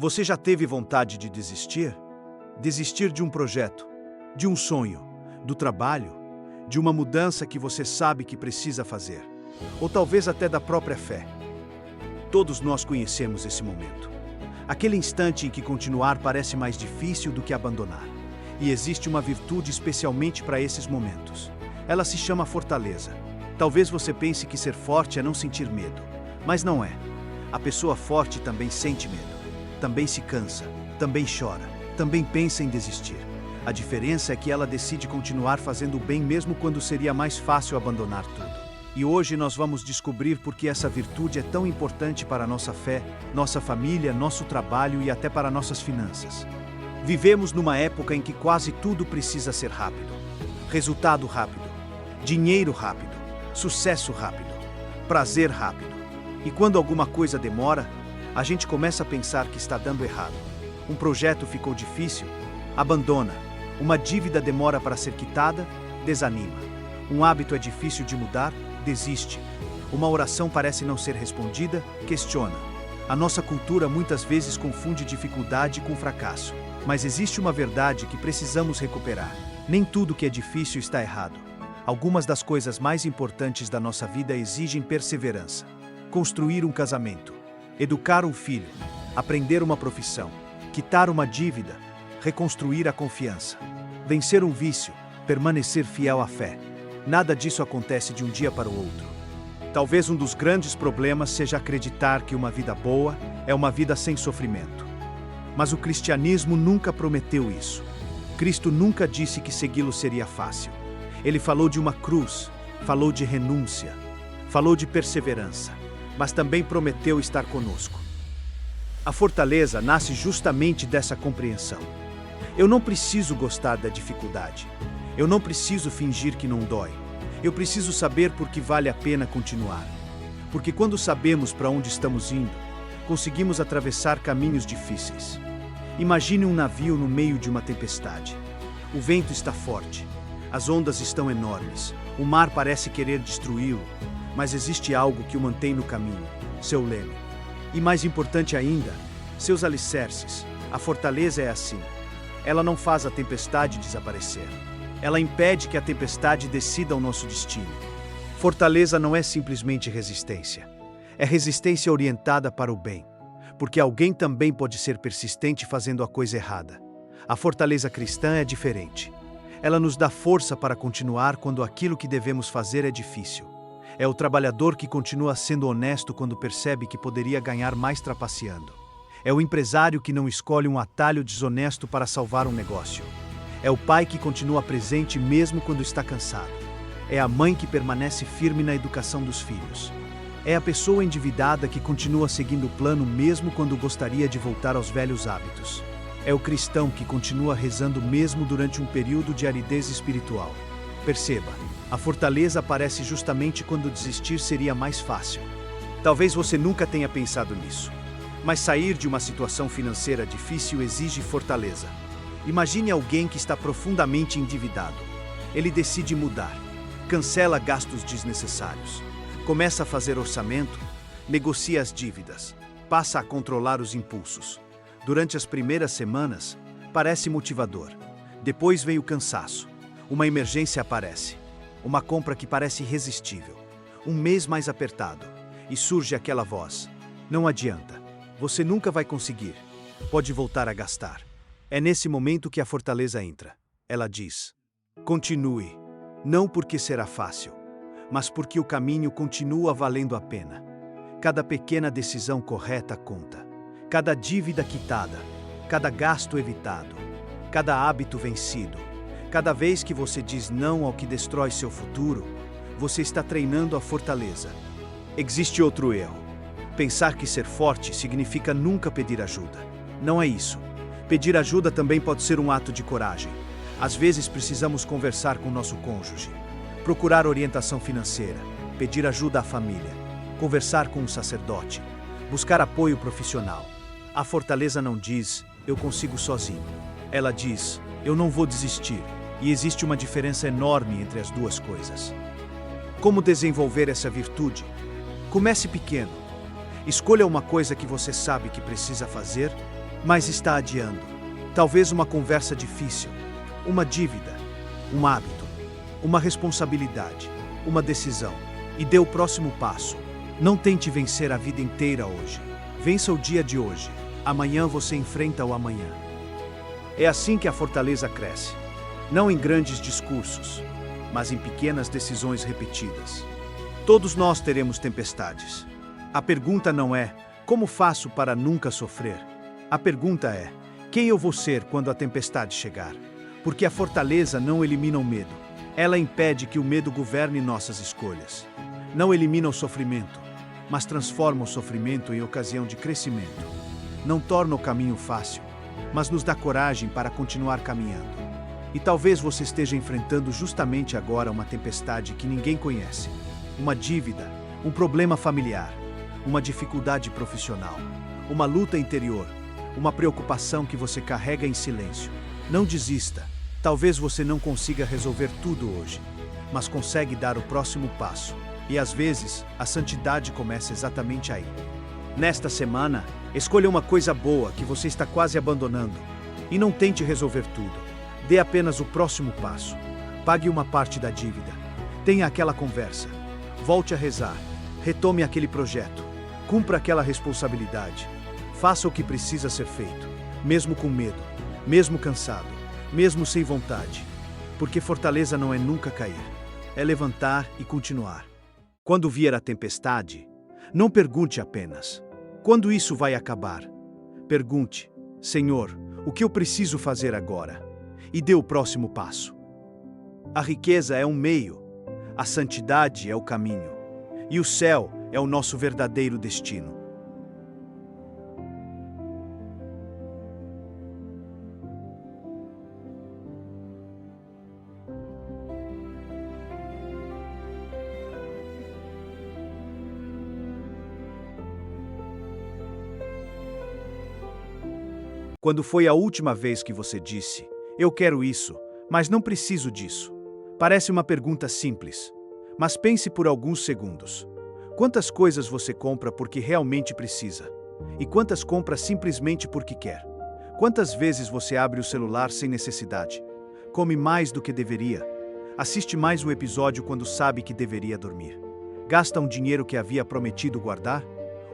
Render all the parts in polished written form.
Você já teve vontade de desistir? Desistir de um projeto, de um sonho, do trabalho, de uma mudança que você sabe que precisa fazer, ou talvez até da própria fé. Todos nós conhecemos esse momento. Aquele instante em que continuar parece mais difícil do que abandonar. E existe uma virtude especialmente para esses momentos. Ela se chama fortaleza. Talvez você pense que ser forte é não sentir medo, mas não é. A pessoa forte também sente medo, também se cansa, também chora, também pensa em desistir. A diferença é que ela decide continuar fazendo o bem mesmo quando seria mais fácil abandonar tudo. E hoje nós vamos descobrir por que essa virtude é tão importante para a nossa fé, nossa família, nosso trabalho e até para nossas finanças. Vivemos numa época em que quase tudo precisa ser rápido. Resultado rápido, dinheiro rápido, sucesso rápido, prazer rápido. E quando alguma coisa demora, a gente começa a pensar que está dando errado. Um projeto ficou difícil, abandona. Uma dívida demora para ser quitada, desanima. Um hábito é difícil de mudar, desiste. Uma oração parece não ser respondida, questiona. A nossa cultura muitas vezes confunde dificuldade com fracasso. Mas existe uma verdade que precisamos recuperar. Nem tudo que é difícil está errado. Algumas das coisas mais importantes da nossa vida exigem perseverança. Construir um casamento, educar um filho, aprender uma profissão, quitar uma dívida, reconstruir a confiança, vencer um vício, permanecer fiel à fé. Nada disso acontece de um dia para o outro. Talvez um dos grandes problemas seja acreditar que uma vida boa é uma vida sem sofrimento. Mas o cristianismo nunca prometeu isso. Cristo nunca disse que segui-lo seria fácil. Ele falou de uma cruz, falou de renúncia, falou de perseverança, mas também prometeu estar conosco. A fortaleza nasce justamente dessa compreensão. Eu não preciso gostar da dificuldade. Eu não preciso fingir que não dói. Eu preciso saber por que vale a pena continuar. Porque quando sabemos para onde estamos indo, conseguimos atravessar caminhos difíceis. Imagine um navio no meio de uma tempestade. O vento está forte, as ondas estão enormes, o mar parece querer destruí-lo, mas existe algo que o mantém no caminho, seu leme. E mais importante ainda, seus alicerces. A fortaleza é assim. Ela não faz a tempestade desaparecer. Ela impede que a tempestade decida o nosso destino. Fortaleza não é simplesmente resistência. É resistência orientada para o bem. Porque alguém também pode ser persistente fazendo a coisa errada. A fortaleza cristã é diferente. Ela nos dá força para continuar quando aquilo que devemos fazer é difícil. É o trabalhador que continua sendo honesto quando percebe que poderia ganhar mais trapaceando. É o empresário que não escolhe um atalho desonesto para salvar um negócio. É o pai que continua presente mesmo quando está cansado. É a mãe que permanece firme na educação dos filhos. É a pessoa endividada que continua seguindo o plano mesmo quando gostaria de voltar aos velhos hábitos. É o cristão que continua rezando mesmo durante um período de aridez espiritual. Perceba, a fortaleza aparece justamente quando desistir seria mais fácil. Talvez você nunca tenha pensado nisso, mas sair de uma situação financeira difícil exige fortaleza. Imagine alguém que está profundamente endividado. Ele decide mudar, cancela gastos desnecessários, começa a fazer orçamento, negocia as dívidas, passa a controlar os impulsos. Durante as primeiras semanas, parece motivador. Depois vem o cansaço. Uma emergência aparece. Uma compra que parece irresistível. Um mês mais apertado. E surge aquela voz. Não adianta. Você nunca vai conseguir. Pode voltar a gastar. É nesse momento que a fortaleza entra. Ela diz: continue. Não porque será fácil, mas porque o caminho continua valendo a pena. Cada pequena decisão correta conta. Cada dívida quitada, cada gasto evitado, cada hábito vencido. Cada vez que você diz não ao que destrói seu futuro, você está treinando a fortaleza. Existe outro erro. Pensar que ser forte significa nunca pedir ajuda. Não é isso. Pedir ajuda também pode ser um ato de coragem. Às vezes precisamos conversar com nosso cônjuge, procurar orientação financeira, pedir ajuda à família, conversar com um sacerdote, buscar apoio profissional. A fortaleza não diz, eu consigo sozinho. Ela diz, eu não vou desistir. E existe uma diferença enorme entre as duas coisas. Como desenvolver essa virtude? Comece pequeno. Escolha uma coisa que você sabe que precisa fazer mas está adiando. Talvez uma conversa difícil, uma dívida, um hábito, uma responsabilidade, uma decisão. E dê o próximo passo. Não tente vencer a vida inteira hoje. Vença o dia de hoje. Amanhã você enfrenta o amanhã. É assim que a fortaleza cresce. Não em grandes discursos, mas em pequenas decisões repetidas. Todos nós teremos tempestades. A pergunta não é: como faço para nunca sofrer? A pergunta é: quem eu vou ser quando a tempestade chegar? Porque a fortaleza não elimina o medo. Ela impede que o medo governe nossas escolhas. Não elimina o sofrimento, mas transforma o sofrimento em ocasião de crescimento. Não torna o caminho fácil, mas nos dá coragem para continuar caminhando. E talvez você esteja enfrentando justamente agora uma tempestade que ninguém conhece. Uma dívida, um problema familiar, uma dificuldade profissional, uma luta interior, uma preocupação que você carrega em silêncio. Não desista. Talvez você não consiga resolver tudo hoje, mas consegue dar o próximo passo. E às vezes, a santidade começa exatamente aí. Nesta semana, escolha uma coisa boa que você está quase abandonando. E não tente resolver tudo. Dê apenas o próximo passo. Pague uma parte da dívida. Tenha aquela conversa. Volte a rezar. Retome aquele projeto. Cumpra aquela responsabilidade. Faça o que precisa ser feito, mesmo com medo, mesmo cansado, mesmo sem vontade. Porque fortaleza não é nunca cair. É levantar e continuar. Quando vier a tempestade, não pergunte apenas: quando isso vai acabar? Pergunte: Senhor, o que eu preciso fazer agora? E dê o próximo passo. A riqueza é um meio, a santidade é o caminho, e o céu é o nosso verdadeiro destino. Quando foi a última vez que você disse: eu quero isso, mas não preciso disso? Parece uma pergunta simples, mas pense por alguns segundos. Quantas coisas você compra porque realmente precisa? E quantas compra simplesmente porque quer? Quantas vezes você abre o celular sem necessidade? Come mais do que deveria? Assiste mais um episódio quando sabe que deveria dormir? Gasta um dinheiro que havia prometido guardar?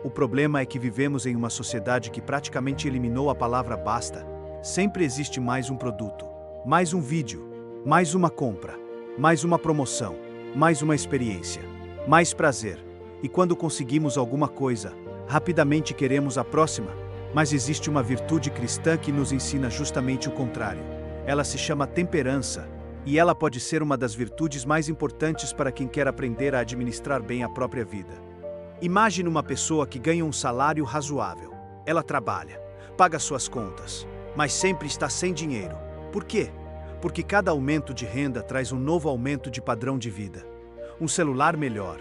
O problema é que vivemos em uma sociedade que praticamente eliminou a palavra basta. Sempre existe mais um produto, mais um vídeo, mais uma compra, mais uma promoção, mais uma experiência, mais prazer. E quando conseguimos alguma coisa, rapidamente queremos a próxima. Mas existe uma virtude cristã que nos ensina justamente o contrário. Ela se chama temperança, e ela pode ser uma das virtudes mais importantes para quem quer aprender a administrar bem a própria vida. Imagine uma pessoa que ganha um salário razoável. Ela trabalha, paga suas contas, mas sempre está sem dinheiro. Por quê? Porque cada aumento de renda traz um novo aumento de padrão de vida. Um celular melhor,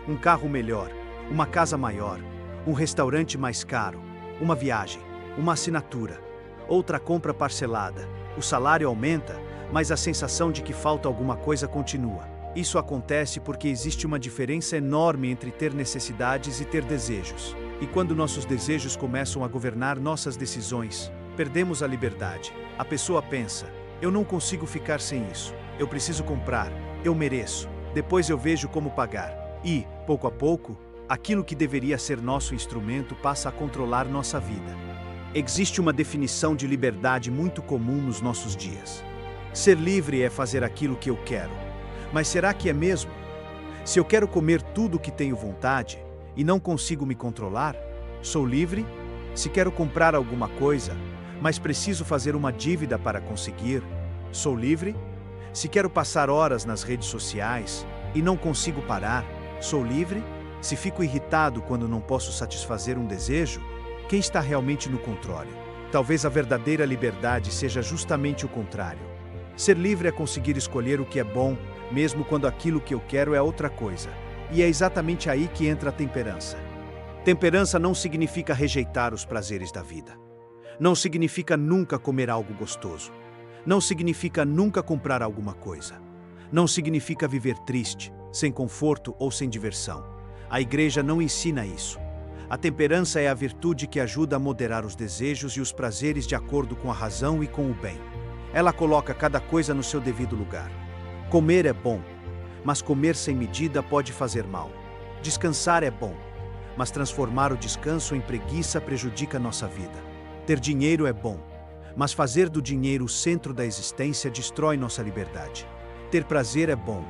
um carro melhor, uma casa maior, um restaurante mais caro, uma viagem, uma assinatura, outra compra parcelada. O salário aumenta, mas a sensação de que falta alguma coisa continua. Isso acontece porque existe uma diferença enorme entre ter necessidades e ter desejos. E quando nossos desejos começam a governar nossas decisões, perdemos a liberdade. A pessoa pensa: eu não consigo ficar sem isso. Eu preciso comprar. Eu mereço. Depois eu vejo como pagar. E, pouco a pouco, aquilo que deveria ser nosso instrumento passa a controlar nossa vida. Existe uma definição de liberdade muito comum nos nossos dias. Ser livre é fazer aquilo que eu quero. Mas será que é mesmo? Se eu quero comer tudo o que tenho vontade e não consigo me controlar, sou livre? Se quero comprar alguma coisa, mas preciso fazer uma dívida para conseguir, sou livre? Se quero passar horas nas redes sociais e não consigo parar, sou livre? Se fico irritado quando não posso satisfazer um desejo, quem está realmente no controle? Talvez a verdadeira liberdade seja justamente o contrário. Ser livre é conseguir escolher o que é bom, mesmo quando aquilo que eu quero é outra coisa. E é exatamente aí que entra a temperança. Temperança não significa rejeitar os prazeres da vida. Não significa nunca comer algo gostoso. Não significa nunca comprar alguma coisa. Não significa viver triste, sem conforto ou sem diversão. A igreja não ensina isso. A temperança é a virtude que ajuda a moderar os desejos e os prazeres de acordo com a razão e com o bem. Ela coloca cada coisa no seu devido lugar. Comer é bom, mas comer sem medida pode fazer mal. Descansar é bom, mas transformar o descanso em preguiça prejudica nossa vida. Ter dinheiro é bom, mas fazer do dinheiro o centro da existência destrói nossa liberdade. Ter prazer é bom,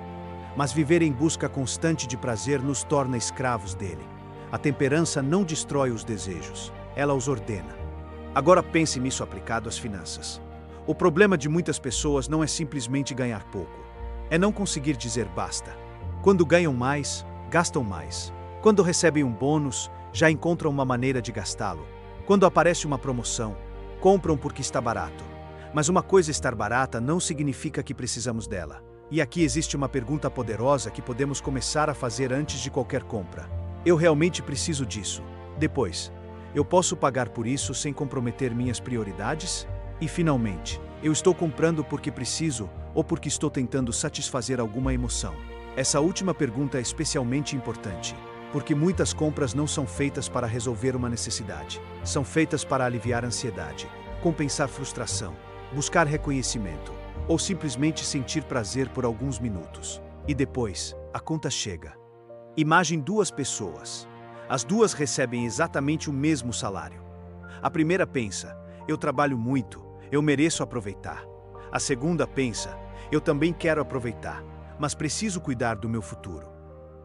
mas viver em busca constante de prazer nos torna escravos dele. A temperança não destrói os desejos, ela os ordena. Agora pense nisso aplicado às finanças. O problema de muitas pessoas não é simplesmente ganhar pouco. É não conseguir dizer basta. Quando ganham mais, gastam mais. Quando recebem um bônus, já encontram uma maneira de gastá-lo. Quando aparece uma promoção, compram porque está barato. Mas uma coisa estar barata não significa que precisamos dela. E aqui existe uma pergunta poderosa que podemos começar a fazer antes de qualquer compra. Eu realmente preciso disso. Depois, eu posso pagar por isso sem comprometer minhas prioridades? E finalmente, eu estou comprando porque preciso ou porque estou tentando satisfazer alguma emoção? Essa última pergunta é especialmente importante, porque muitas compras não são feitas para resolver uma necessidade. São feitas para aliviar a ansiedade, compensar frustração, buscar reconhecimento, ou simplesmente sentir prazer por alguns minutos. E depois, a conta chega. Imagine duas pessoas. As duas recebem exatamente o mesmo salário. A primeira pensa, eu trabalho muito, eu mereço aproveitar. A segunda pensa, eu também quero aproveitar, mas preciso cuidar do meu futuro.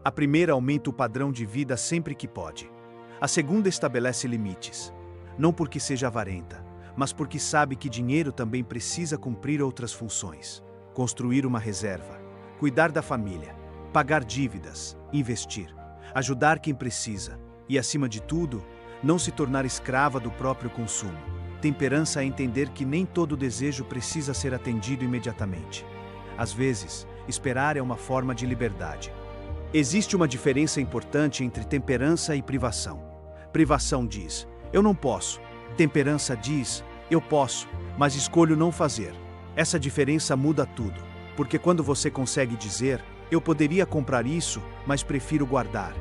A primeira aumenta o padrão de vida sempre que pode. A segunda estabelece limites, não porque seja avarenta, mas porque sabe que dinheiro também precisa cumprir outras funções. Construir uma reserva, cuidar da família, pagar dívidas, investir, ajudar quem precisa e, acima de tudo, não se tornar escrava do próprio consumo. Temperança é entender que nem todo desejo precisa ser atendido imediatamente. Às vezes, esperar é uma forma de liberdade. Existe uma diferença importante entre temperança e privação. Privação diz, eu não posso. Temperança diz, eu posso, mas escolho não fazer. Essa diferença muda tudo, porque quando você consegue dizer, eu poderia comprar isso, mas prefiro guardar.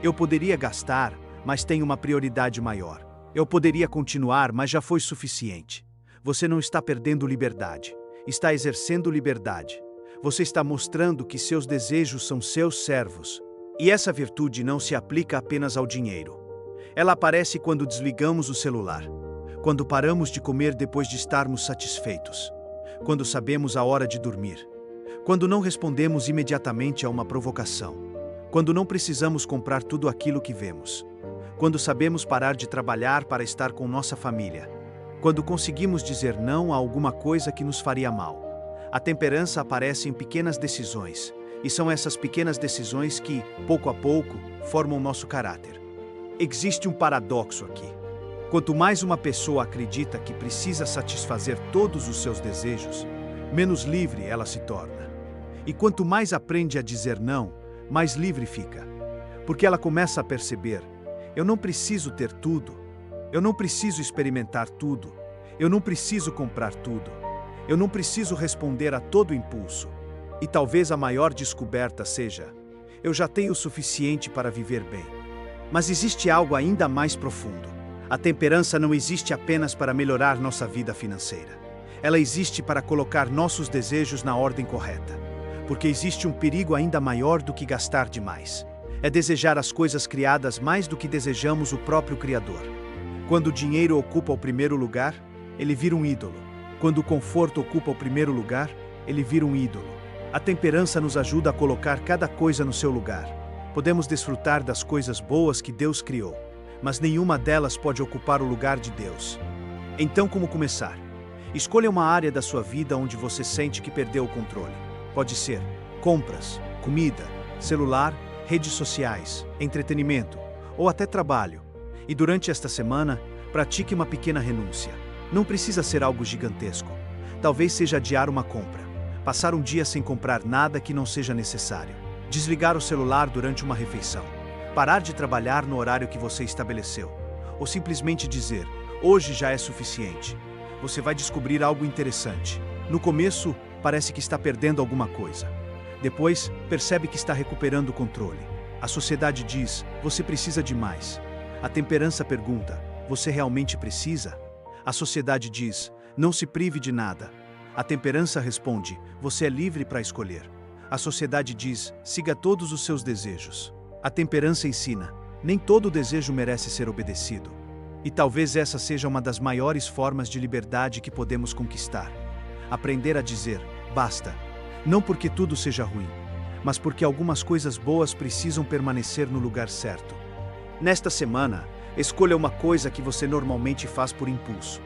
Eu poderia gastar, mas tenho uma prioridade maior. Eu poderia continuar, mas já foi suficiente. Você não está perdendo liberdade, está exercendo liberdade. Você está mostrando que seus desejos são seus servos. E essa virtude não se aplica apenas ao dinheiro. Ela aparece quando desligamos o celular, quando paramos de comer depois de estarmos satisfeitos, quando sabemos a hora de dormir, quando não respondemos imediatamente a uma provocação, quando não precisamos comprar tudo aquilo que vemos, quando sabemos parar de trabalhar para estar com nossa família, quando conseguimos dizer não a alguma coisa que nos faria mal. A temperança aparece em pequenas decisões, e são essas pequenas decisões que, pouco a pouco, formam nosso caráter. Existe um paradoxo aqui. Quanto mais uma pessoa acredita que precisa satisfazer todos os seus desejos, menos livre ela se torna. E quanto mais aprende a dizer não, mais livre fica. Porque ela começa a perceber, eu não preciso ter tudo, eu não preciso experimentar tudo, eu não preciso comprar tudo, eu não preciso responder a todo impulso. E talvez a maior descoberta seja, eu já tenho o suficiente para viver bem. Mas existe algo ainda mais profundo. A temperança não existe apenas para melhorar nossa vida financeira. Ela existe para colocar nossos desejos na ordem correta. Porque existe um perigo ainda maior do que gastar demais. É desejar as coisas criadas mais do que desejamos o próprio Criador. Quando o dinheiro ocupa o primeiro lugar, ele vira um ídolo. Quando o conforto ocupa o primeiro lugar, ele vira um ídolo. A temperança nos ajuda a colocar cada coisa no seu lugar. Podemos desfrutar das coisas boas que Deus criou, mas nenhuma delas pode ocupar o lugar de Deus. Então, como começar? Escolha uma área da sua vida onde você sente que perdeu o controle. Pode ser compras, comida, celular, redes sociais, entretenimento ou até trabalho. E durante esta semana, pratique uma pequena renúncia. Não precisa ser algo gigantesco. Talvez seja adiar uma compra, passar um dia sem comprar nada que não seja necessário, desligar o celular durante uma refeição, parar de trabalhar no horário que você estabeleceu, ou simplesmente dizer, hoje já é suficiente. Você vai descobrir algo interessante. No começo, parece que está perdendo alguma coisa. Depois, percebe que está recuperando o controle. A sociedade diz, você precisa de mais. A temperança pergunta: você realmente precisa? A sociedade diz: não se prive de nada. A temperança responde: você é livre para escolher. A sociedade diz: siga todos os seus desejos. A temperança ensina: nem todo desejo merece ser obedecido. E talvez essa seja uma das maiores formas de liberdade que podemos conquistar. Aprender a dizer: basta. Não porque tudo seja ruim, mas porque algumas coisas boas precisam permanecer no lugar certo. Nesta semana, escolha uma coisa que você normalmente faz por impulso.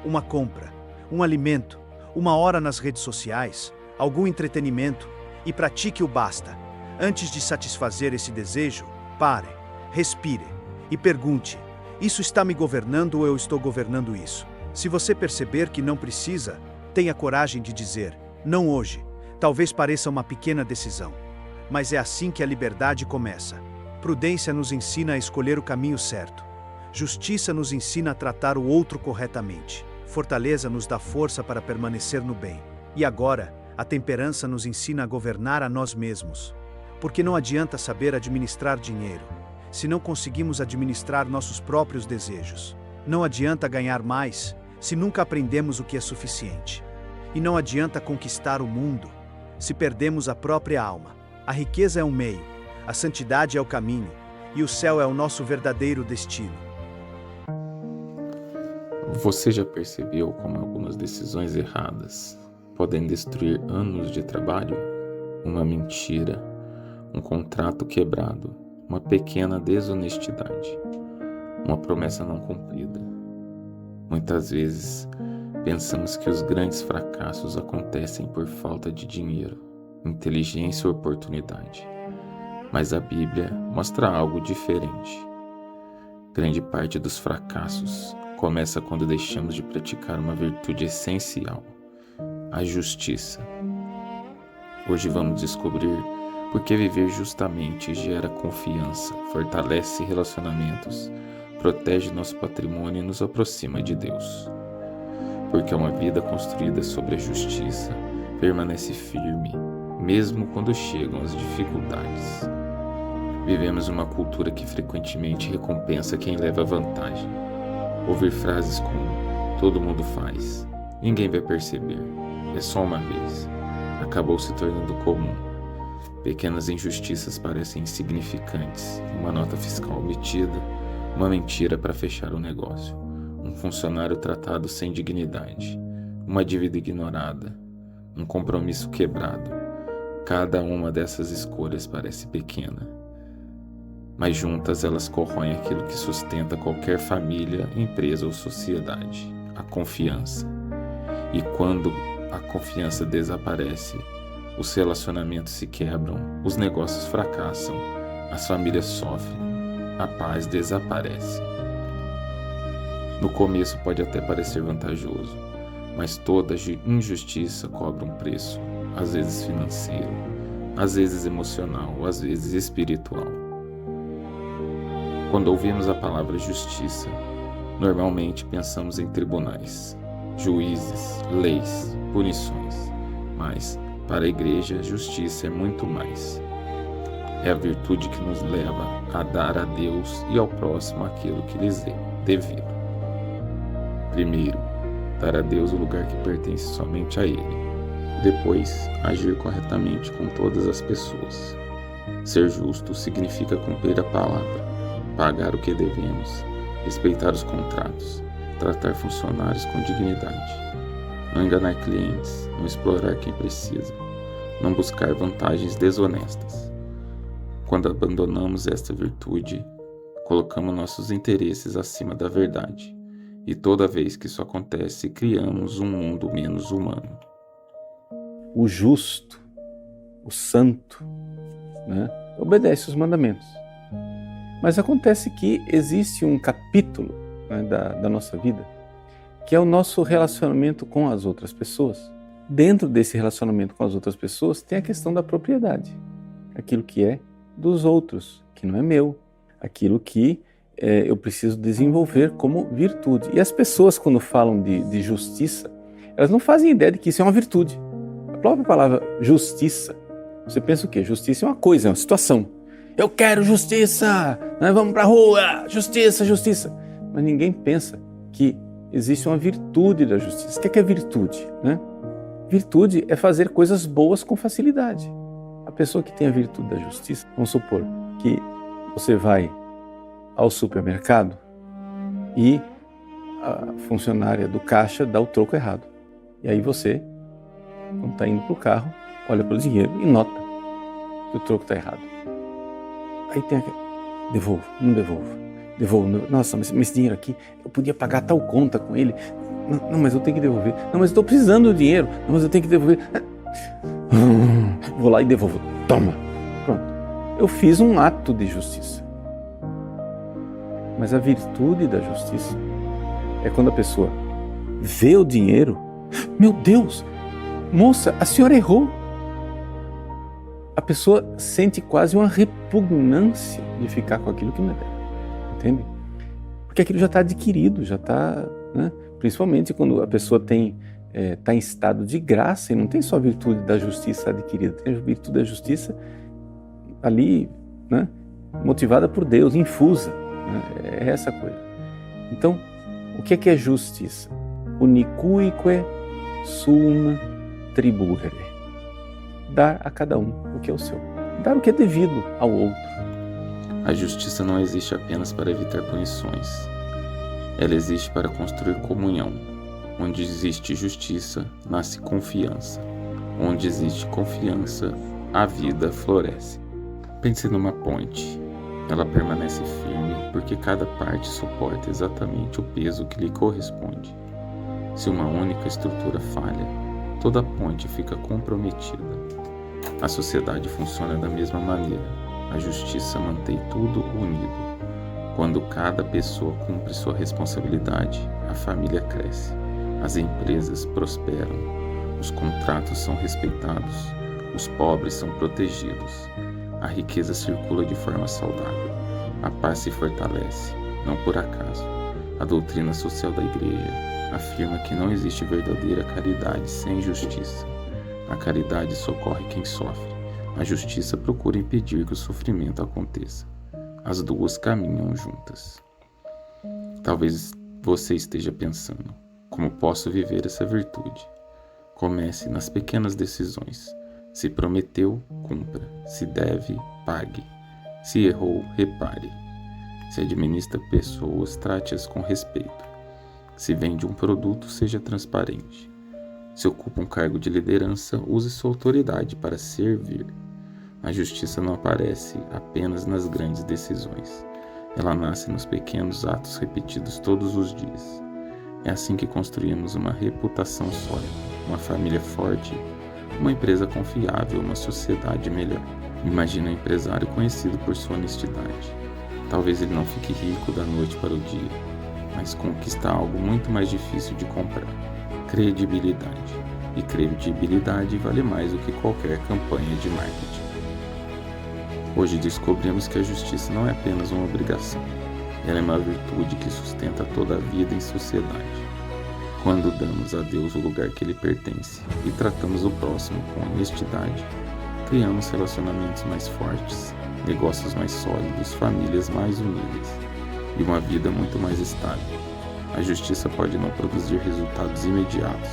Uma compra, um alimento, uma hora nas redes sociais, algum entretenimento, e pratique o basta. Antes de satisfazer esse desejo, pare, respire e pergunte: isso está me governando ou eu estou governando isso? Se você perceber que não precisa, tenha coragem de dizer: não hoje. Talvez pareça uma pequena decisão, mas é assim que a liberdade começa. Prudência nos ensina a escolher o caminho certo. Justiça nos ensina a tratar o outro corretamente. Fortaleza nos dá força para permanecer no bem. E agora, a temperança nos ensina a governar a nós mesmos. Porque não adianta saber administrar dinheiro, se não conseguimos administrar nossos próprios desejos. Não adianta ganhar mais, se nunca aprendemos o que é suficiente. E não adianta conquistar o mundo, se perdemos a própria alma. A riqueza é um meio, a santidade é o caminho, e o céu é o nosso verdadeiro destino. Você já percebeu como algumas decisões erradas podem destruir anos de trabalho? Uma mentira, um contrato quebrado, uma pequena desonestidade, uma promessa não cumprida. Muitas vezes, pensamos que os grandes fracassos acontecem por falta de dinheiro, inteligência ou oportunidade. Mas a Bíblia mostra algo diferente. Grande parte dos fracassos começa quando deixamos de praticar uma virtude essencial, a justiça. Hoje vamos descobrir por que viver justamente gera confiança, fortalece relacionamentos, protege nosso patrimônio e nos aproxima de Deus. Porque uma vida construída sobre a justiça permanece firme, mesmo quando chegam as dificuldades. Vivemos uma cultura que frequentemente recompensa quem leva vantagem. Ouvir frases como: todo mundo faz, ninguém vai perceber, é só uma vez, acabou se tornando comum. Pequenas injustiças parecem insignificantes, uma nota fiscal omitida, uma mentira para fechar o negócio, um funcionário tratado sem dignidade, uma dívida ignorada, um compromisso quebrado. Cada uma dessas escolhas parece pequena, mas juntas elas corroem aquilo que sustenta qualquer família, empresa ou sociedade: a confiança. E quando a confiança desaparece, os relacionamentos se quebram, os negócios fracassam, as famílias sofrem, a paz desaparece. No começo pode até parecer vantajoso, mas toda injustiça cobra um preço, às vezes financeiro, às vezes emocional, às vezes espiritual. Quando ouvimos a palavra justiça, normalmente pensamos em tribunais, juízes, leis, punições, mas para a igreja, justiça é muito mais. É a virtude que nos leva a dar a Deus e ao próximo aquilo que lhes é devido. Primeiro, dar a Deus o lugar que pertence somente a Ele. Depois, agir corretamente com todas as pessoas. Ser justo significa cumprir a palavra, pagar o que devemos, respeitar os contratos, tratar funcionários com dignidade, não enganar clientes, não explorar quem precisa, não buscar vantagens desonestas. Quando abandonamos esta virtude, colocamos nossos interesses acima da verdade, e toda vez que isso acontece, criamos um mundo menos humano. O justo, o santo, obedece os mandamentos. Mas acontece que existe um capítulo da nossa vida, que é o nosso relacionamento com as outras pessoas. Dentro desse relacionamento com as outras pessoas tem a questão da propriedade, aquilo que é dos outros, que não é meu, aquilo que eu preciso desenvolver como virtude. E as pessoas, quando falam de justiça, elas não fazem ideia de que isso é uma virtude. A própria palavra justiça, você pensa o quê? Justiça é uma coisa, é uma situação. eu quero justiça, nós vamos para a rua, justiça, justiça. Mas ninguém pensa que existe uma virtude da justiça. O que é virtude? Né? Virtude é fazer coisas boas com facilidade. A pessoa que tem a virtude da justiça, vamos supor que você vai ao supermercado e a funcionária do caixa dá o troco errado. E aí você, quando está indo para o carro, olha para o dinheiro e nota que o troco está errado. Aí tem aquele, devolvo, não devolvo, nossa, mas esse dinheiro aqui, eu podia pagar tal conta com ele, não, mas eu tenho que devolver, não, mas eu estou precisando do dinheiro, não, mas eu tenho que devolver, vou lá e devolvo, toma, pronto, eu fiz um ato de justiça. Mas a virtude da justiça é quando a pessoa vê o dinheiro, meu Deus, moça, a senhora errou. A pessoa sente quase uma repugnância de ficar com aquilo que não é dela, entende? Porque aquilo já está adquirido, já está, né? Principalmente quando a pessoa está em estado de graça e não tem só a virtude da justiça adquirida, tem a virtude da justiça ali, né? Motivada por Deus, infusa, né? É essa coisa. Então, o que é justiça? Unicuique sum tribuere. Dar a cada um o que é o seu. Dar o que é devido ao outro. A justiça não existe apenas para evitar punições. Ela existe para construir comunhão. Onde existe justiça, nasce confiança. Onde existe confiança, a vida floresce. Pense numa ponte. Ela permanece firme porque cada parte suporta exatamente o peso que lhe corresponde. Se uma única estrutura falha, toda a ponte fica comprometida. A sociedade funciona da mesma maneira. A justiça mantém tudo unido. Quando cada pessoa cumpre sua responsabilidade, a família cresce, as empresas prosperam, os contratos são respeitados, os pobres são protegidos, a riqueza circula de forma saudável, a paz se fortalece, não por acaso. A doutrina social da Igreja afirma que não existe verdadeira caridade sem justiça. A caridade socorre quem sofre. A justiça procura impedir que o sofrimento aconteça. As duas caminham juntas. Talvez você esteja pensando, como posso viver essa virtude? Comece nas pequenas decisões. Se prometeu, cumpra. Se deve, pague. Se errou, repare. Se administra pessoas, trate-as com respeito. Se vende um produto, seja transparente. Se ocupa um cargo de liderança, use sua autoridade para servir. A justiça não aparece apenas nas grandes decisões. Ela nasce nos pequenos atos repetidos todos os dias. É assim que construímos uma reputação sólida, uma família forte, uma empresa confiável, uma sociedade melhor. Imagine um empresário conhecido por sua honestidade. Talvez ele não fique rico da noite para o dia, mas conquista algo muito mais difícil de comprar: credibilidade. E credibilidade vale mais do que qualquer campanha de marketing. Hoje descobrimos que a justiça não é apenas uma obrigação, ela é uma virtude que sustenta toda a vida em sociedade. Quando damos a Deus o lugar que lhe pertence e tratamos o próximo com honestidade, criamos relacionamentos mais fortes, negócios mais sólidos, famílias mais unidas e uma vida muito mais estável. A justiça pode não produzir resultados imediatos,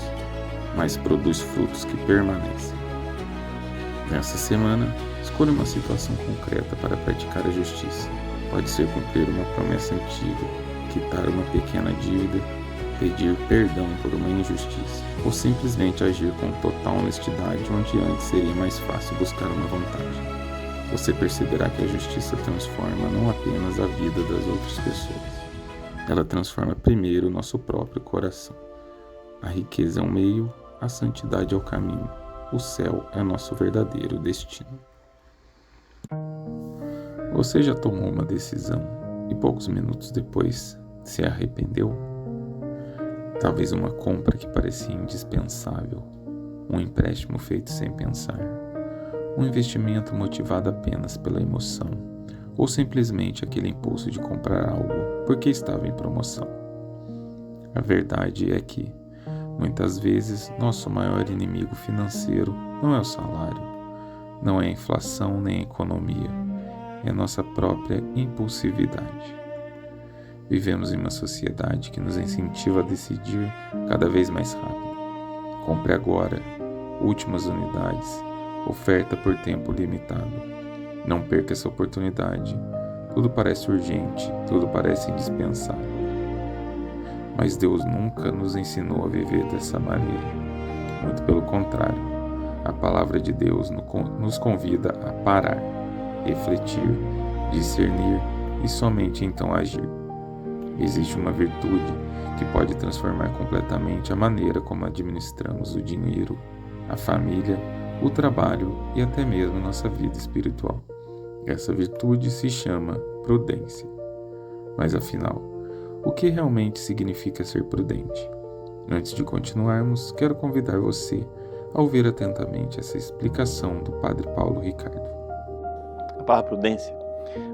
mas produz frutos que permanecem. Nessa semana, escolha uma situação concreta para praticar a justiça. Pode ser cumprir uma promessa antiga, quitar uma pequena dívida, pedir perdão por uma injustiça, ou simplesmente agir com total honestidade onde antes seria mais fácil buscar uma vantagem. Você perceberá que a justiça transforma não apenas a vida das outras pessoas. Ela transforma primeiro o nosso próprio coração. A riqueza é um meio, a santidade é o caminho. O céu é nosso verdadeiro destino. Você já tomou uma decisão e poucos minutos depois se arrependeu? Talvez uma compra que parecia indispensável, um empréstimo feito sem pensar, um investimento motivado apenas pela emoção, ou simplesmente aquele impulso de comprar algo porque estava em promoção. A verdade é que, muitas vezes, nosso maior inimigo financeiro não é o salário, não é a inflação nem a economia, é nossa própria impulsividade. Vivemos em uma sociedade que nos incentiva a decidir cada vez mais rápido. Compre agora, últimas unidades, oferta por tempo limitado. Não perca essa oportunidade. Tudo parece urgente, tudo parece indispensável. Mas Deus nunca nos ensinou a viver dessa maneira. Muito pelo contrário, a palavra de Deus nos convida a parar, refletir, discernir e somente então agir. Existe uma virtude que pode transformar completamente a maneira como administramos o dinheiro, a família, o trabalho e até mesmo nossa vida espiritual. Essa virtude se chama prudência. Mas afinal, o que realmente significa ser prudente? Antes de continuarmos, quero convidar você a ouvir atentamente essa explicação do Padre Paulo Ricardo. A palavra prudência,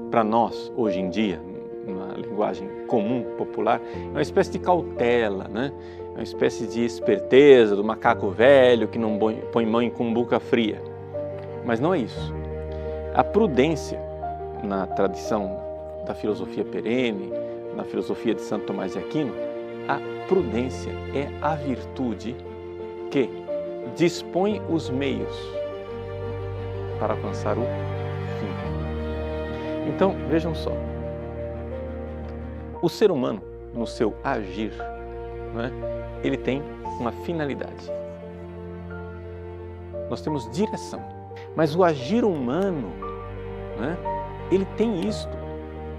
para nós, hoje em dia, na linguagem comum, popular, é uma espécie de cautela, né? É uma espécie de esperteza do macaco velho que não põe mão em cumbuca fria. Mas não é isso. A prudência, na tradição da filosofia perene, na filosofia de Santo Tomás de Aquino, a prudência é a virtude que dispõe os meios para alcançar o fim. Então, vejam só. O ser humano, no seu agir, né, ele tem uma finalidade. Nós temos direção. Mas o agir humano, né, ele tem isto.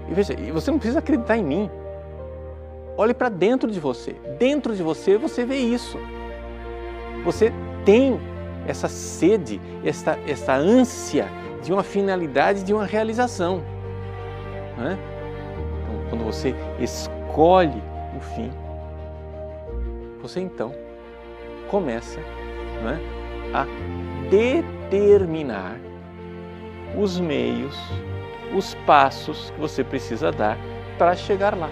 E veja, você não precisa acreditar em mim. Olhe para dentro de você. Dentro de você, você vê isso. Você tem essa sede, essa ânsia de uma finalidade, de uma realização. Né? Então, quando você escolhe o fim, você então começa, né, a determinar os meios, os passos que você precisa dar para chegar lá.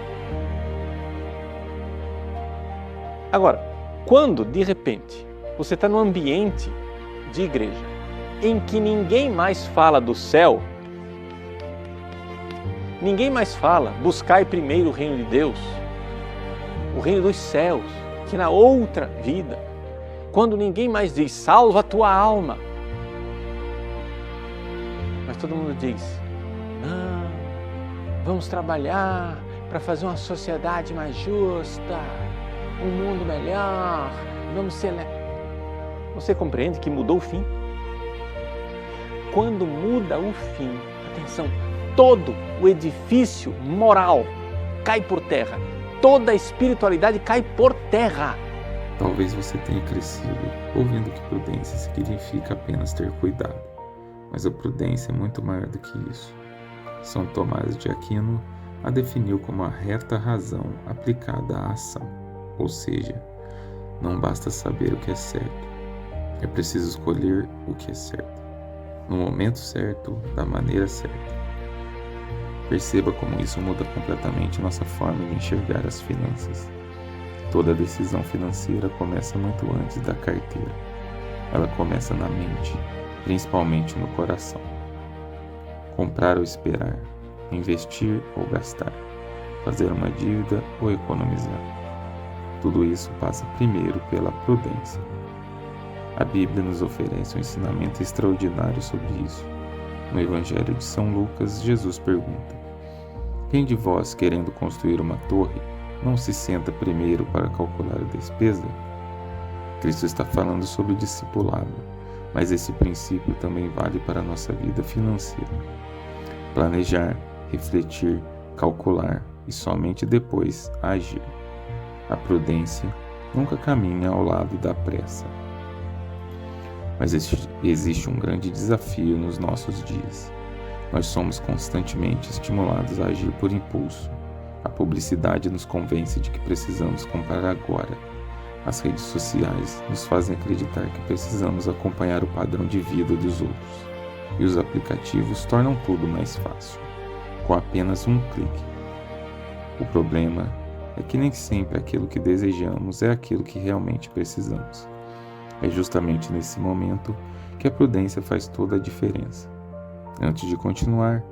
Agora, quando de repente você está num ambiente de igreja em que ninguém mais fala do céu, ninguém mais fala, buscai primeiro o reino de Deus, o reino dos céus, que na outra vida, quando ninguém mais diz, salva a tua alma, mas todo mundo diz, não, vamos trabalhar para fazer uma sociedade mais justa, um mundo melhor, vamos ser... Você compreende que mudou o fim? Quando muda o fim, atenção, todo o edifício moral cai por terra, toda a espiritualidade cai por terra. Talvez você tenha crescido ouvindo que prudência significa apenas ter cuidado, mas a prudência é muito maior do que isso. São Tomás de Aquino a definiu como a reta razão aplicada à ação, ou seja, não basta saber o que é certo, é preciso escolher o que é certo, no momento certo, da maneira certa. Perceba como isso muda completamente nossa forma de enxergar as finanças. Toda decisão financeira começa muito antes da carteira. Ela começa na mente, principalmente no coração. Comprar ou esperar, investir ou gastar, fazer uma dívida ou economizar. Tudo isso passa primeiro pela prudência. A Bíblia nos oferece um ensinamento extraordinário sobre isso. No Evangelho de São Lucas, Jesus pergunta: quem de vós, querendo construir uma torre, não se senta primeiro para calcular a despesa? Cristo está falando sobre discipulado, mas esse princípio também vale para a nossa vida financeira. Planejar, refletir, calcular e somente depois agir. A prudência nunca caminha ao lado da pressa. Mas existe um grande desafio nos nossos dias. Nós somos constantemente estimulados a agir por impulso. A publicidade nos convence de que precisamos comprar agora. As redes sociais nos fazem acreditar que precisamos acompanhar o padrão de vida dos outros. E os aplicativos tornam tudo mais fácil, com apenas um clique. O problema é que nem sempre aquilo que desejamos é aquilo que realmente precisamos. É justamente nesse momento que a prudência faz toda a diferença. Antes de continuar,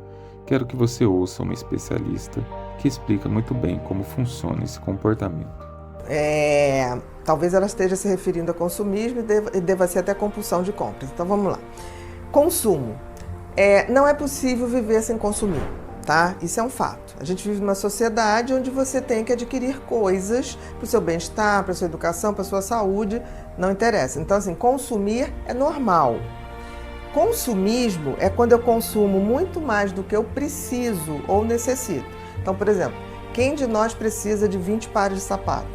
quero que você ouça uma especialista que explica muito bem como funciona esse comportamento. Talvez ela esteja se referindo a consumismo e deva ser até compulsão de compras. Então vamos lá. Consumo. Não é possível viver sem consumir, tá? Isso é um fato. A gente vive numa sociedade onde você tem que adquirir coisas para o seu bem-estar, para a sua educação, para a sua saúde, não interessa. Então, assim, consumir é normal. Consumismo é quando eu consumo muito mais do que eu preciso ou necessito. Então, por exemplo, quem de nós precisa de 20 pares de sapato?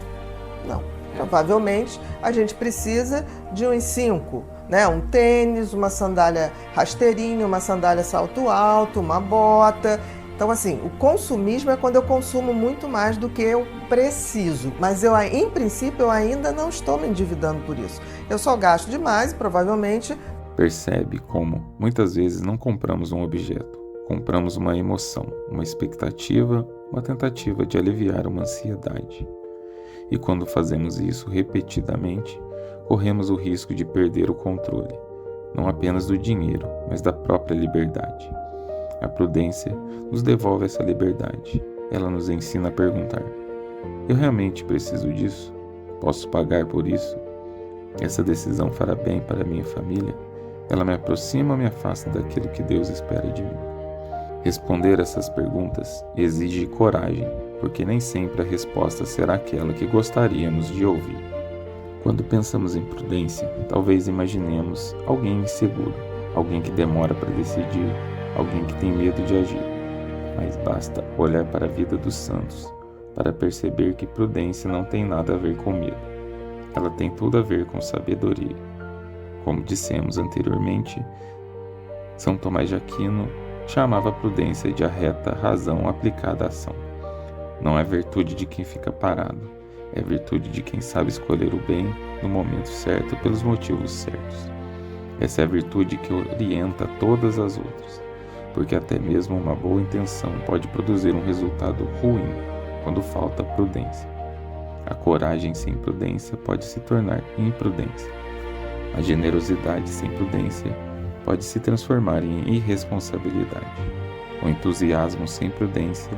Não. Provavelmente a gente precisa de uns 5, né? Um tênis, uma sandália rasteirinha, uma sandália salto alto, uma bota. Então, assim, o consumismo é quando eu consumo muito mais do que eu preciso. Mas em princípio, eu ainda não estou me endividando por isso. Eu só gasto demais e provavelmente... Percebe como, muitas vezes, não compramos um objeto. Compramos uma emoção, uma expectativa, uma tentativa de aliviar uma ansiedade. E quando fazemos isso repetidamente, corremos o risco de perder o controle, não apenas do dinheiro, mas da própria liberdade. A prudência nos devolve essa liberdade. Ela nos ensina a perguntar: eu realmente preciso disso? Posso pagar por isso? Essa decisão fará bem para a minha família? Ela me aproxima ou me afasta daquilo que Deus espera de mim? Responder essas perguntas exige coragem, porque nem sempre a resposta será aquela que gostaríamos de ouvir. Quando pensamos em prudência, talvez imaginemos alguém inseguro, alguém que demora para decidir, alguém que tem medo de agir. Mas basta olhar para a vida dos santos para perceber que prudência não tem nada a ver com medo. Ela tem tudo a ver com sabedoria. Como dissemos anteriormente, São Tomás de Aquino chamava a prudência de a reta razão aplicada à ação. Não é virtude de quem fica parado, é virtude de quem sabe escolher o bem no momento certo pelos motivos certos. Essa é a virtude que orienta todas as outras, porque até mesmo uma boa intenção pode produzir um resultado ruim quando falta prudência. A coragem sem prudência pode se tornar imprudência. A generosidade sem prudência pode se transformar em irresponsabilidade. O entusiasmo sem prudência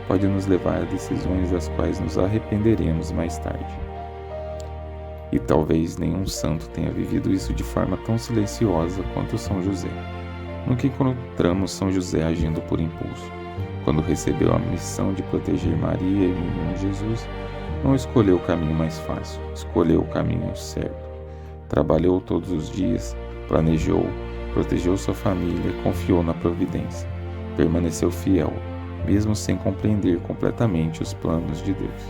pode nos levar a decisões das quais nos arrependeremos mais tarde. E talvez nenhum santo tenha vivido isso de forma tão silenciosa quanto São José. Nunca encontramos São José agindo por impulso. Quando recebeu a missão de proteger Maria e o menino Jesus, não escolheu o caminho mais fácil, escolheu o caminho certo. Trabalhou todos os dias, planejou, protegeu sua família, confiou na providência. Permaneceu fiel, mesmo sem compreender completamente os planos de Deus.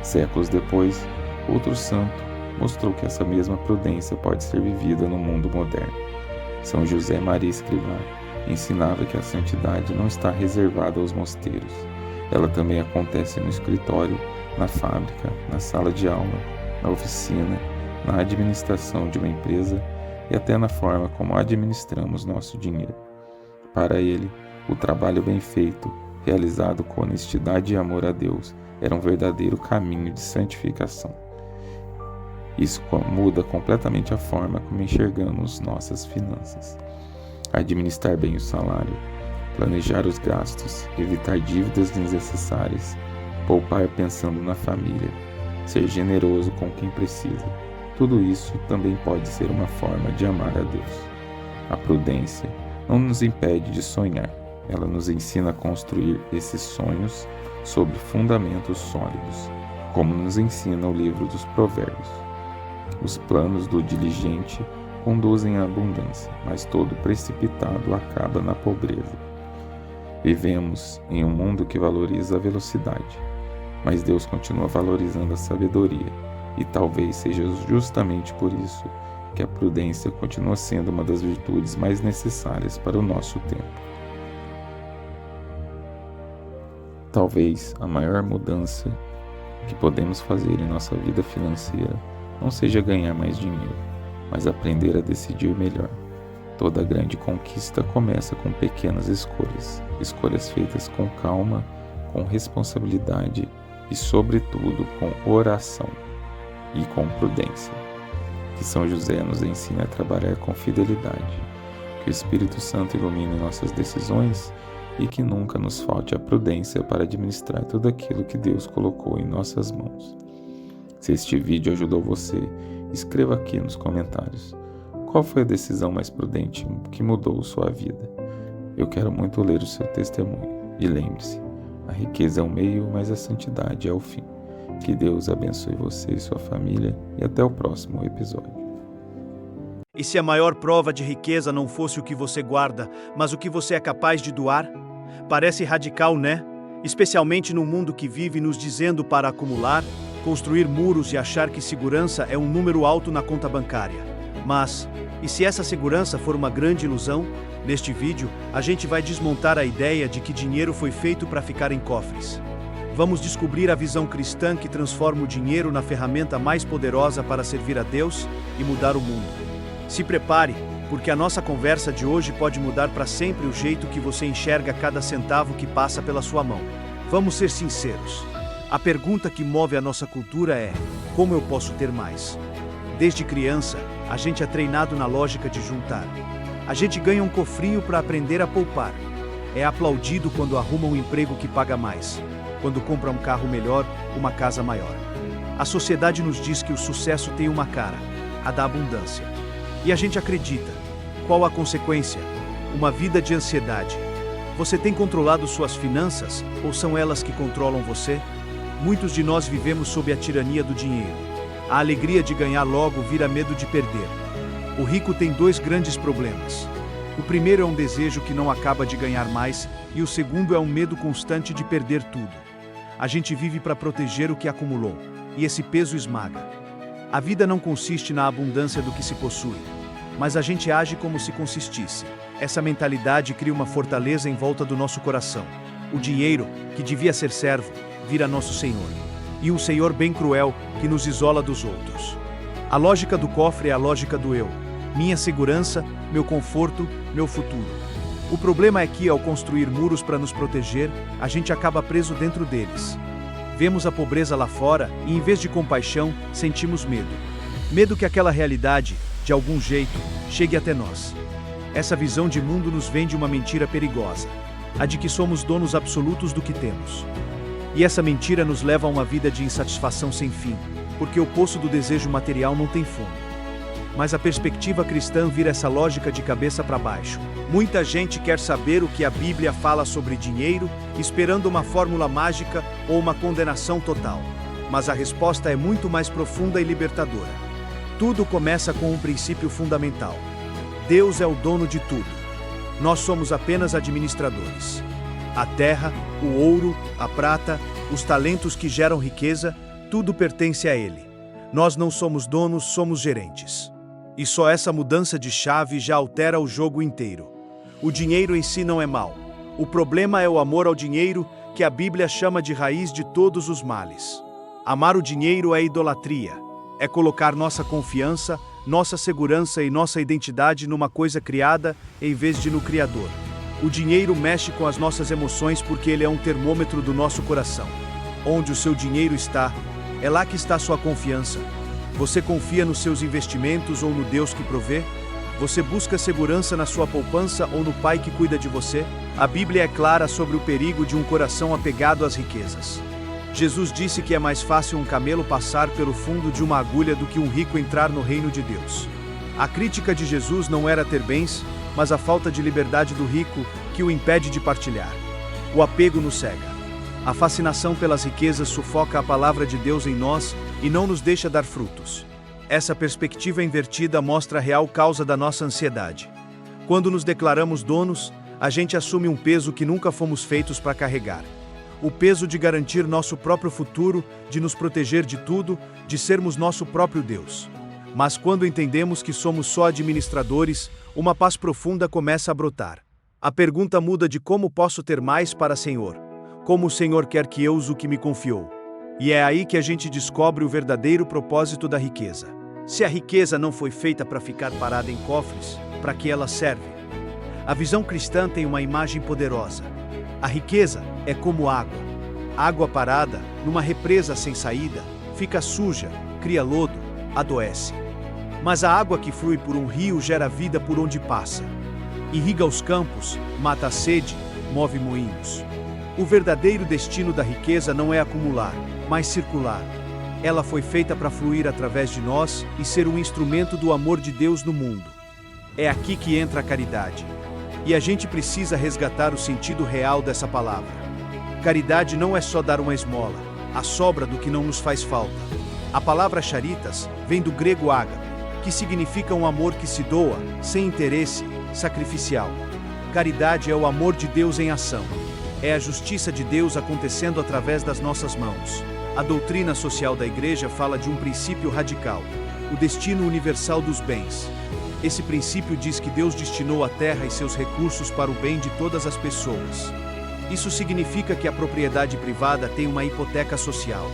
Séculos depois, outro santo mostrou que essa mesma prudência pode ser vivida no mundo moderno. São José Maria Escrivá ensinava que a santidade não está reservada aos mosteiros. Ela também acontece no escritório, na fábrica, na sala de aula, na oficina, na administração de uma empresa e até na forma como administramos nosso dinheiro. Para ele, o trabalho bem feito, realizado com honestidade e amor a Deus, era um verdadeiro caminho de santificação. Isso muda completamente a forma como enxergamos nossas finanças. Administrar bem o salário, planejar os gastos, evitar dívidas desnecessárias, poupar pensando na família, ser generoso com quem precisa. Tudo isso também pode ser uma forma de amar a Deus. A prudência não nos impede de sonhar. Ela nos ensina a construir esses sonhos sobre fundamentos sólidos, como nos ensina o livro dos Provérbios. Os planos do diligente conduzem à abundância, mas todo precipitado acaba na pobreza. Vivemos em um mundo que valoriza a velocidade, mas Deus continua valorizando a sabedoria, e talvez seja justamente por isso que a prudência continua sendo uma das virtudes mais necessárias para o nosso tempo. Talvez a maior mudança que podemos fazer em nossa vida financeira não seja ganhar mais dinheiro, mas aprender a decidir melhor. Toda grande conquista começa com pequenas escolhas, escolhas feitas com calma, com responsabilidade e, sobretudo, com oração e com prudência. Que São José nos ensine a trabalhar com fidelidade, que o Espírito Santo ilumine nossas decisões e que nunca nos falte a prudência para administrar tudo aquilo que Deus colocou em nossas mãos. Se este vídeo ajudou você, escreva aqui nos comentários. Qual foi a decisão mais prudente que mudou sua vida? Eu quero muito ler o seu testemunho. E lembre-se, a riqueza é o meio, mas a santidade é o fim. Que Deus abençoe você e sua família e até o próximo episódio. E se a maior prova de riqueza não fosse o que você guarda, mas o que você é capaz de doar? Parece radical, né? Especialmente num mundo que vive nos dizendo para acumular, construir muros e achar que segurança é um número alto na conta bancária. Mas, e se essa segurança for uma grande ilusão? Neste vídeo, a gente vai desmontar a ideia de que dinheiro foi feito para ficar em cofres. Vamos descobrir a visão cristã que transforma o dinheiro na ferramenta mais poderosa para servir a Deus e mudar o mundo. Se prepare, porque a nossa conversa de hoje pode mudar para sempre o jeito que você enxerga cada centavo que passa pela sua mão. Vamos ser sinceros. A pergunta que move a nossa cultura é: como eu posso ter mais? Desde criança, a gente é treinado na lógica de juntar. A gente ganha um cofrinho para aprender a poupar. É aplaudido quando arruma um emprego que paga mais, quando compra um carro melhor, uma casa maior. A sociedade nos diz que o sucesso tem uma cara, a da abundância. E a gente acredita. Qual a consequência? Uma vida de ansiedade. Você tem controlado suas finanças ou são elas que controlam você? Muitos de nós vivemos sob a tirania do dinheiro. A alegria de ganhar logo vira medo de perder. O rico tem dois grandes problemas. O primeiro é um desejo que não acaba de ganhar mais e o segundo é um medo constante de perder tudo. A gente vive para proteger o que acumulou e esse peso esmaga. A vida não consiste na abundância do que se possui, mas a gente age como se consistisse. Essa mentalidade cria uma fortaleza em volta do nosso coração. O dinheiro, que devia ser servo, vira nosso senhor. E um senhor bem cruel que nos isola dos outros. A lógica do cofre é a lógica do eu. Minha segurança, meu conforto, meu futuro. O problema é que, ao construir muros para nos proteger, a gente acaba preso dentro deles. Vemos a pobreza lá fora e, em vez de compaixão, sentimos medo. Medo que aquela realidade, de algum jeito, chegue até nós. Essa visão de mundo nos vende uma mentira perigosa, a de que somos donos absolutos do que temos. E essa mentira nos leva a uma vida de insatisfação sem fim, porque o poço do desejo material não tem fundo. Mas a perspectiva cristã vira essa lógica de cabeça para baixo. Muita gente quer saber o que a Bíblia fala sobre dinheiro, esperando uma fórmula mágica ou uma condenação total. Mas a resposta é muito mais profunda e libertadora. Tudo começa com um princípio fundamental. Deus é o dono de tudo. Nós somos apenas administradores. A terra, o ouro, a prata, os talentos que geram riqueza, tudo pertence a Ele. Nós não somos donos, somos gerentes. E só essa mudança de chave já altera o jogo inteiro. O dinheiro em si não é mau. O problema é o amor ao dinheiro, que a Bíblia chama de raiz de todos os males. Amar o dinheiro é idolatria. É colocar nossa confiança, nossa segurança e nossa identidade numa coisa criada, em vez de no Criador. O dinheiro mexe com as nossas emoções porque ele é um termômetro do nosso coração. Onde o seu dinheiro está, é lá que está sua confiança. Você confia nos seus investimentos ou no Deus que provê? Você busca segurança na sua poupança ou no Pai que cuida de você? A Bíblia é clara sobre o perigo de um coração apegado às riquezas. Jesus disse que é mais fácil um camelo passar pelo fundo de uma agulha do que um rico entrar no reino de Deus. A crítica de Jesus não era ter bens, mas a falta de liberdade do rico que o impede de partilhar. O apego nos cega. A fascinação pelas riquezas sufoca a palavra de Deus em nós e não nos deixa dar frutos. Essa perspectiva invertida mostra a real causa da nossa ansiedade. Quando nos declaramos donos, a gente assume um peso que nunca fomos feitos para carregar. O peso de garantir nosso próprio futuro, de nos proteger de tudo, de sermos nosso próprio Deus. Mas quando entendemos que somos só administradores, uma paz profunda começa a brotar. A pergunta muda de como posso ter mais para Senhor. Como o Senhor quer que eu use o que me confiou. E é aí que a gente descobre o verdadeiro propósito da riqueza. Se a riqueza não foi feita para ficar parada em cofres, para que ela serve? A visão cristã tem uma imagem poderosa. A riqueza é como água. Água parada, numa represa sem saída, fica suja, cria lodo, adoece. Mas a água que flui por um rio gera vida por onde passa. Irriga os campos, mata a sede, move moinhos. O verdadeiro destino da riqueza não é acumular, mas circular. Ela foi feita para fluir através de nós e ser um instrumento do amor de Deus no mundo. É aqui que entra a caridade. E a gente precisa resgatar o sentido real dessa palavra. Caridade não é só dar uma esmola, a sobra do que não nos faz falta. A palavra charitas vem do grego ágape, que significa um amor que se doa, sem interesse, sacrificial. Caridade é o amor de Deus em ação. É a justiça de Deus acontecendo através das nossas mãos. A doutrina social da Igreja fala de um princípio radical, o destino universal dos bens. Esse princípio diz que Deus destinou a terra e seus recursos para o bem de todas as pessoas. Isso significa que a propriedade privada tem uma hipoteca social.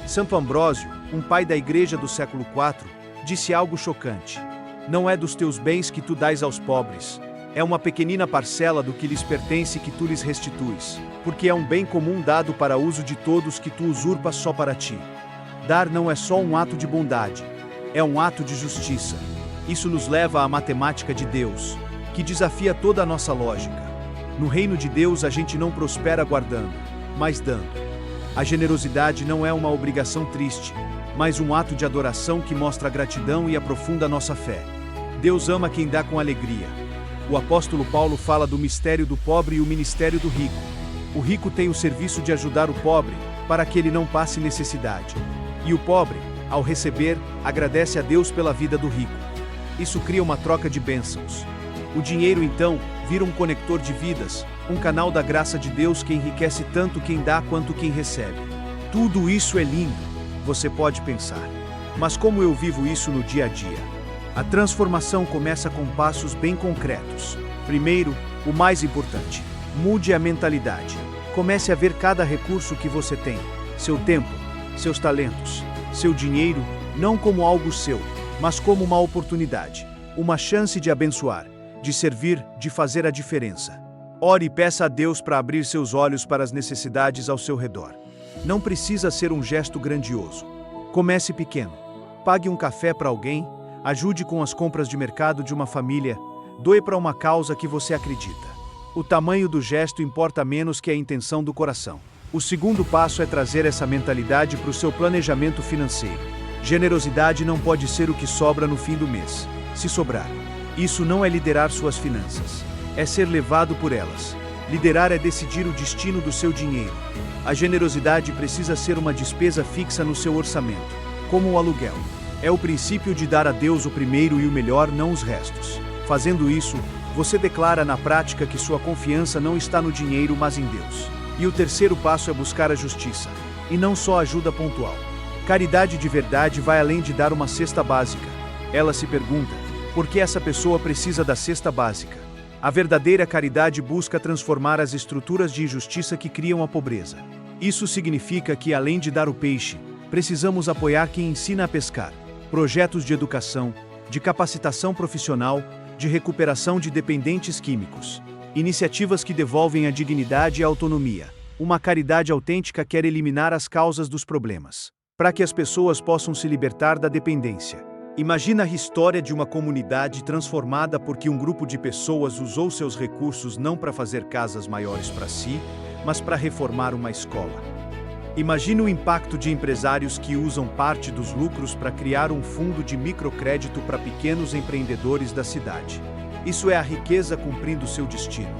Santo Ambrósio, um pai da Igreja do século IV, disse algo chocante. Não é dos teus bens que tu dás aos pobres. É uma pequenina parcela do que lhes pertence que tu lhes restituis, porque é um bem comum dado para uso de todos que tu usurpas só para ti. Dar não é só um ato de bondade, é um ato de justiça. Isso nos leva à matemática de Deus, que desafia toda a nossa lógica. No reino de Deus a gente não prospera guardando, mas dando. A generosidade não é uma obrigação triste, mas um ato de adoração que mostra a gratidão e aprofunda a nossa fé. Deus ama quem dá com alegria. O apóstolo Paulo fala do mistério do pobre e o ministério do rico. O rico tem o serviço de ajudar o pobre, para que ele não passe necessidade. E o pobre, ao receber, agradece a Deus pela vida do rico. Isso cria uma troca de bênçãos. O dinheiro, então, vira um conector de vidas, um canal da graça de Deus que enriquece tanto quem dá quanto quem recebe. Tudo isso é lindo, você pode pensar. Mas como eu vivo isso no dia a dia? A transformação começa com passos bem concretos. Primeiro, o mais importante, mude a mentalidade. Comece a ver cada recurso que você tem, seu tempo, seus talentos, seu dinheiro, não como algo seu, mas como uma oportunidade, uma chance de abençoar, de servir, de fazer a diferença. Ore e peça a Deus para abrir seus olhos para as necessidades ao seu redor. Não precisa ser um gesto grandioso. Comece pequeno. Pague um café para alguém, ajude com as compras de mercado de uma família, doe para uma causa que você acredita. O tamanho do gesto importa menos que a intenção do coração. O segundo passo é trazer essa mentalidade para o seu planejamento financeiro. Generosidade não pode ser o que sobra no fim do mês. Se sobrar, isso não é liderar suas finanças. É ser levado por elas. Liderar é decidir o destino do seu dinheiro. A generosidade precisa ser uma despesa fixa no seu orçamento, como o aluguel. É o princípio de dar a Deus o primeiro e o melhor, não os restos. Fazendo isso, você declara na prática que sua confiança não está no dinheiro, mas em Deus. E o terceiro passo é buscar a justiça, e não só ajuda pontual. Caridade de verdade vai além de dar uma cesta básica. Ela se pergunta, por que essa pessoa precisa da cesta básica? A verdadeira caridade busca transformar as estruturas de injustiça que criam a pobreza. Isso significa que, além de dar o peixe, precisamos apoiar quem ensina a pescar. Projetos de educação, de capacitação profissional, de recuperação de dependentes químicos. Iniciativas que devolvem a dignidade e a autonomia. Uma caridade autêntica quer eliminar as causas dos problemas, para que as pessoas possam se libertar da dependência. Imagina a história de uma comunidade transformada porque um grupo de pessoas usou seus recursos não para fazer casas maiores para si, mas para reformar uma escola. Imagine o impacto de empresários que usam parte dos lucros para criar um fundo de microcrédito para pequenos empreendedores da cidade. Isso é a riqueza cumprindo seu destino.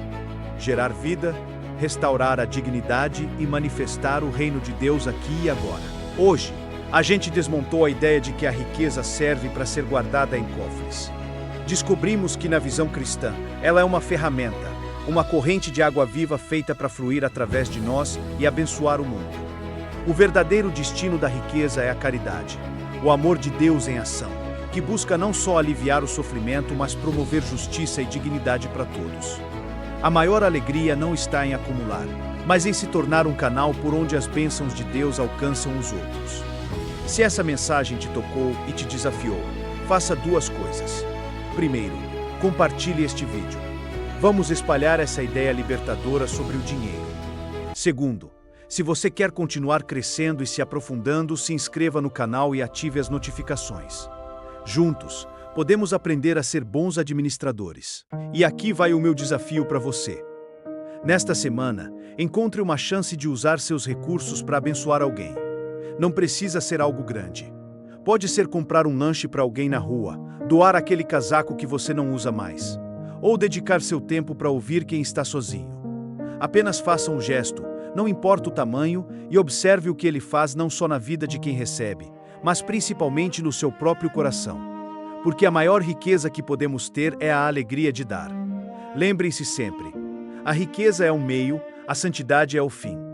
Gerar vida, restaurar a dignidade e manifestar o reino de Deus aqui e agora. Hoje, a gente desmontou a ideia de que a riqueza serve para ser guardada em cofres. Descobrimos que na visão cristã, ela é uma ferramenta, uma corrente de água viva feita para fluir através de nós e abençoar o mundo. O verdadeiro destino da riqueza é a caridade, o amor de Deus em ação, que busca não só aliviar o sofrimento, mas promover justiça e dignidade para todos. A maior alegria não está em acumular, mas em se tornar um canal por onde as bênçãos de Deus alcançam os outros. Se essa mensagem te tocou e te desafiou, faça duas coisas. Primeiro, compartilhe este vídeo. Vamos espalhar essa ideia libertadora sobre o dinheiro. Segundo, se você quer continuar crescendo e se aprofundando, se inscreva no canal e ative as notificações. Juntos, podemos aprender a ser bons administradores. E aqui vai o meu desafio para você. Nesta semana, encontre uma chance de usar seus recursos para abençoar alguém. Não precisa ser algo grande. Pode ser comprar um lanche para alguém na rua, doar aquele casaco que você não usa mais, ou dedicar seu tempo para ouvir quem está sozinho. Apenas faça um gesto, não importa o tamanho, e observe o que ele faz não só na vida de quem recebe, mas principalmente no seu próprio coração. Porque a maior riqueza que podemos ter é a alegria de dar. Lembrem-se sempre, a riqueza é um meio, a santidade é o fim.